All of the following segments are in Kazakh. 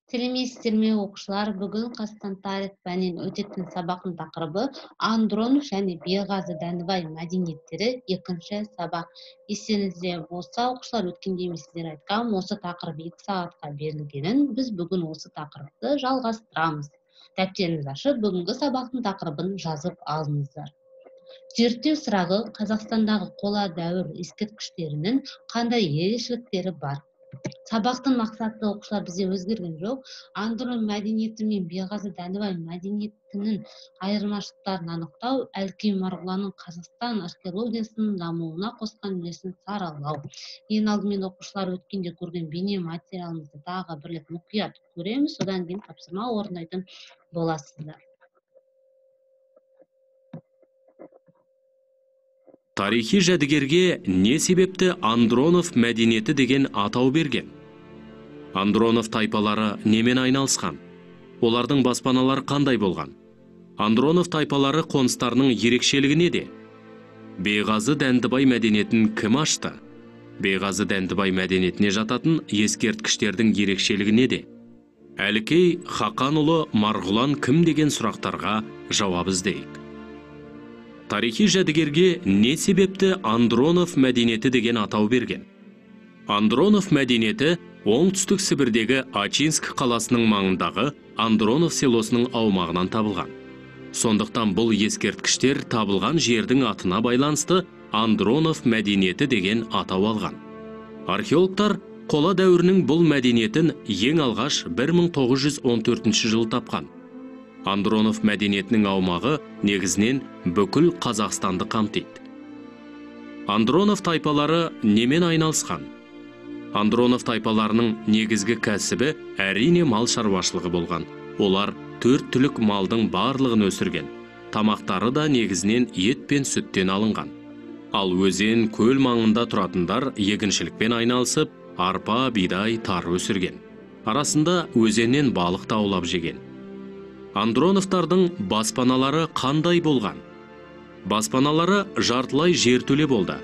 Сәлеметсіздерме оқушылар, бүгін Қазақстан тарих пәнінен өтетін сабақтың тақырыбы Андронов және Беғазы Дәндібай мәдениеттері екінші сабақ. Естеріңізде болса, оқушылар өткенде мен сіздерге айтқам, осы тақырып 2 сағатқа берілгенін, біз бүгін осы тақырыпты жалғастырамыз. Дәптеріңізді ашып, бүгінгі сабақтың тақырыбын жазып алыңыздар. Зерттеу сұрағы: Қазақстандағы қола дәуір ескерткіштерінің қандай ерекшеліктері бар? Сабақтың мақсаты оқушылар бізде өзгерген жоқ. Андронов мәдениеті мен Беғазы Дәндібай мәдениетінің айырмашылықтарын анықтау, Әлкей Марғұланның Қазақстан археологиясының дамуына қосқан үлесін саралау. Ең алдымен оқушылар өткенде көрген бейне материалымызды тағы бір рет мұқият көреміз, содан кейін тапсырма орындайтын боласыздар. Тарихи жәдігерге не себепті Андронов мәдениеті деген атау берген? Андронов тайпалары немен айналысқан? Олардың баспаналары қандай болған? Андронов тайпалары қоныстарының ерекшелігі неде? Беғазы Дәндібай мәдениетін кім ашты? Беғазы Дәндібай мәдениетіне жататын ескерткіштердің ерекшелігі неде? Әлкей Хақанұлы Марғұлан кім деген сұрақтарға жауап іздейік. Тарихи жәдігерге не себепті Андронов мәдениеті деген атау берген? Андронов мәдениеті оңтүстік Сібірдегі Ачинск қаласының маңындағы Андронов селосының аумағынан табылған. Сондықтан бұл ескерткіштер табылған жердің атына байланысты Андронов мәдениеті деген атау алған. Археологтар қола дәуірінің бұл мәдениетін ең алғаш 1914 жылы тапқан. Андронов мәдениетінің аумағы негізінен бүкіл Қазақстанды қамтиды. Андронов тайпалары немен айналысқан? Андронов тайпаларының негізгі кәсібі әрине мал шаруашылығы болған. Олар 4 түлік малдың барлығын өсірген. Тамақтары да негізінен ет пен сүттен алынған. Ал өзен, көл маңында тұратындар егіншілікпен айналысып, арпа, бидай, тары өсірген. Арасында өзеннен балық та аулап жеген. Андроновтардың баспаналары қандай болған? Баспаналары жартылай жертөле болды.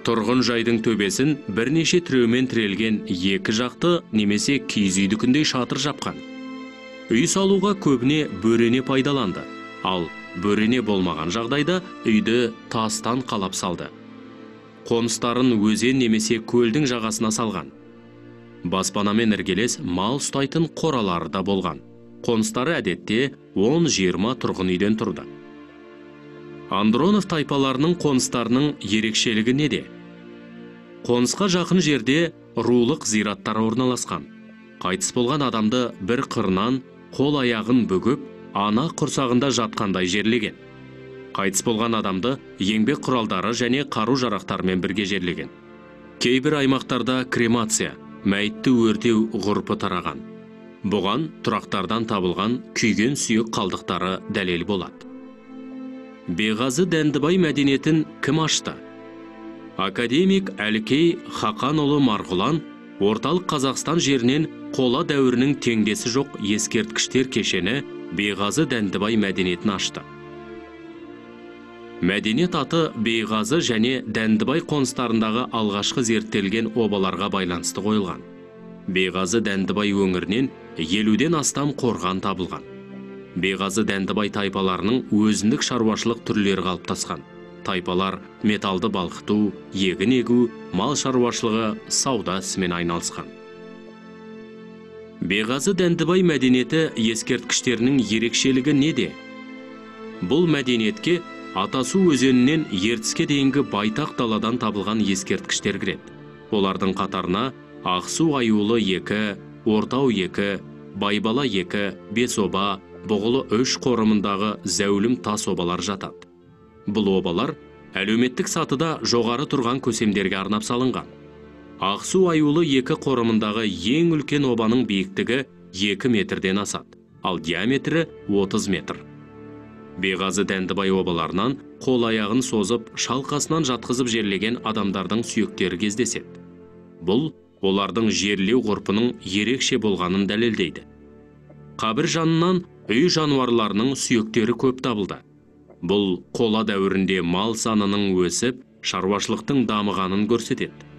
Тұрғын жайдың төбесін бірнеше тіреумен тірелген екі жақты немесе киіз үйдікіндей шатыр жапқан. Үй салуға көбіне бөрене пайдаланды, ал бөрене болмаған жағдайда үйді тастан қалап салды. Қоныстарын өзен немесе көлдің жағасына салған. Баспанамен іргелес мал ұстайтын қоралары да болған. Қоныстары әдетте 10-20 тұрғын үйден тұрды. Андронов тайпаларының қоныстарының ерекшелігі неде? Қонысқа жақын жерде рулық зираттар орналасқан. Қайтыс болған адамды бір қырынан қол аяғын бүгіп, ана құрсағында жатқандай жерлеген. Қайтыс болған адамды еңбек құралдары және қару жарақтармен бірге жерлеген. Кейбір аймақтарда кремация, мәйітті өртеу ғұрпы тараған. Бұған тұрақтардан табылған күйген сүйек қалдықтары дәлел болады. Беғазы Дәндібай мәдениетін кім ашты? Академик Әлкей Хақанұлы Марғұлан орталық Қазақстан жерінен қола дәуірінің теңдесі жоқ ескерткіштер кешені Беғазы Дәндібай мәдениетін ашты. Мәдениет аты Беғазы және Дәндібай қоныстарындағы алғашқы зерттелген обаларға байланысты қойылған. Беғазы Дәндібай өңірінен 50-ден астам қорған табылған. Беғазы Дәндібай тайпаларының өзіндік шаруашылық түрлері қалыптасқан. Тайпалар металды балқыту, егін егу, мал шаруашылығы, сауда ісімен айналысқан. Беғазы Дәндібай мәдениеті ескерткіштерінің ерекшелігі неде? Бұл мәдениетке Атасу өзенінен Ертіске дейінгі байтақ даладан табылған ескерткіштер кіреді. Олардың қатарына Ақсу аюлы 2, Ортау 2, Байбала 2, Бесоба, Бұғылы 3 қорымындағы зәулім тас обалар жатады. Бұл обалар әлеуметтік сатыда жоғары тұрған көсемдерге арнап салынған. Ақсу аюлы 2 қорымындағы ең үлкен обаның биіктігі 2 метрден асады, ал диаметрі 30 метр. Беғазы Дәндібай обаларынан қол аяғын созып, шалқасынан жатқызып жерлеген адамдардың сүйектері кездеседі. Бұл олардың жерлеу ғұрпының ерекше болғанын дәлелдейді. Қабір жанынан үй жануарларының сүйектері көп табылды. Бұл қола дәуірінде мал санының өсіп, шаруашылықтың дамығанын көрсетеді.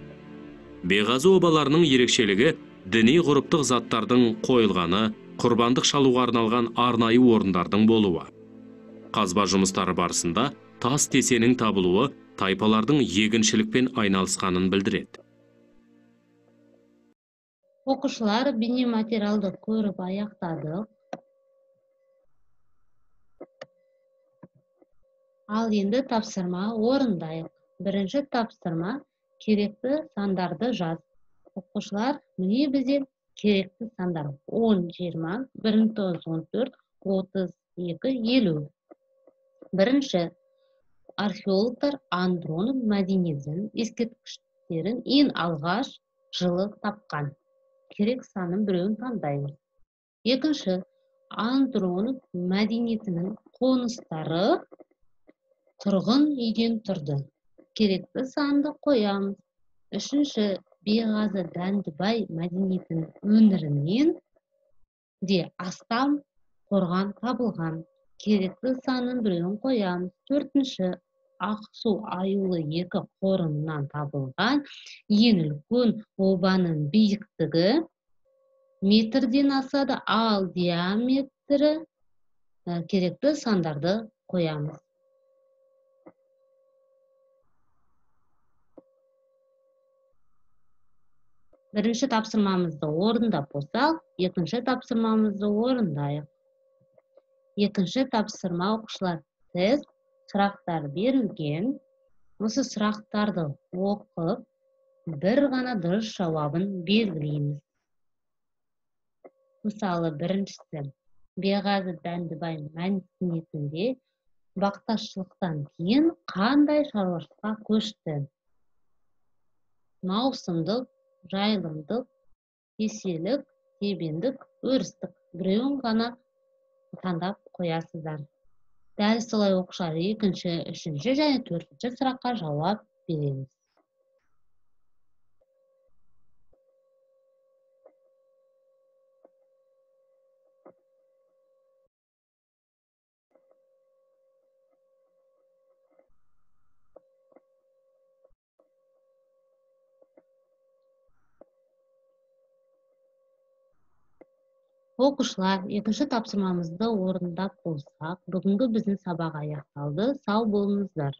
Беғазы обаларының ерекшелігі діни ғұрыптық заттардың қойылғаны, құрбандық шалуға арналған арнайы орындардың болуы. Қазба жұмыстары барысында тас тесенің табылуы тайпалардың егіншілікпен айналысқанын білдіреді. Оқушылар бейнематериалды көріп аяқтадық. Ал енді тапсырма орындайық. Бірінші тапсырма керекті сандарды жаз. Оқушылар, міне бізде керекті сандар 10, 20, 19, 14, 32, 50. Бірінші, археологтар Андронов мәдениетін ескерткіштерін ең алғаш жылы тапқан. Керек санын біреуін таңдаймыз. Екінші, Андронов мәдениетінің қоныстары тұрғын үйден тұрды. Керекті санды қоямыз. Үшінші, Беғазы Дәндібай мәдениетінің өңірінен де астам қорған табылған. Керекті санын біреуін қоямыз. Төртінші, Ақсу аюлы 2 қорымынан табылған ең үлкен обаның биіктігі метрден асады, ал диаметрі керекті сандарды қоямыз. Бірінші тапсырмамызды орындап болсақ, екінші тапсырмамызды орындайық. Екінші тапсырма оқушылар тест, сұрақтар берілген. Осы сұрақтарды оқып, бір ғана дұрыс жауабын белгілейміз. Мысалы, біріншісі, Беғазы Дәндібай мәдениетінде бақташылықтан кейін қандай шаруашылыққа көшті? Маусымдық, жайылымдық, кеселік, себендік, өрістік. Біреуін ғана таңдап қоясыздар. Дәл солай оқушылар екінші, үшінші және төртінші сұраққа жауап береміз. Оқушылар, екінші тапсырмамызды орындап болсақ, бүгінгі біздің сабақ аяқталды. Сау болыңыздар.